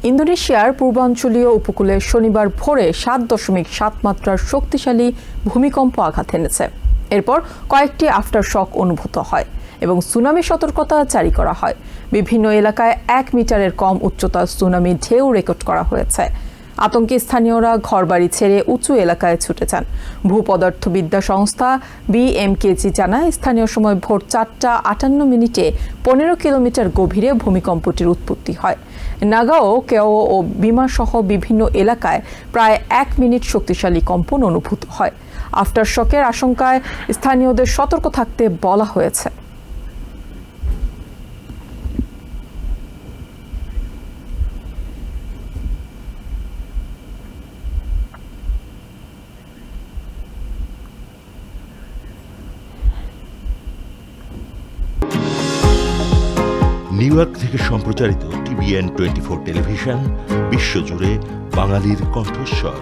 ইন্দোনেশিয়ার পূর্বাঞ্চলীয় উপকূলে শনিবার ভোরে 7.7 মাত্রার শক্তিশালী ভূমিকম্প আঘাত এনেছে। এরপর কয়েকটি আফটার শক অনুভূত হয় এবং সুনামি সতর্কতা জারি করা হয়। বিভিন্ন এলাকায় 1 মিটারের কম উচ্চতার সুনামি ঢেউ রেকর্ড করা হয়েছে। আতঙ্কে স্থানীয়রা ঘরবাড়ি ছেড়ে উঁচু এলাকায় ছুটে যান। ভূপদার্থবিদ্যা সংস্থা BMKG জানায়, স্থানীয় সময় ভোর 4:58 15 কিলোমিটার গভীরে ভূমিকম্পটির উৎপত্তি হয়। নাগাও, কেও ও বিমা সহ বিভিন্ন এলাকায় প্রায় 1 মিনিট শক্তিশালী কম্পন অনুভূত হয়। আফটার শকের আশঙ্কায় স্থানীয়দের সতর্ক থাকতে বলা হয়েছে। নিউ ইয়র্ক থেকে সম্প্রচারিত TVN 24 টেলিভিশন বিশ্বজুড়ে বাঙালির কণ্ঠস্বর।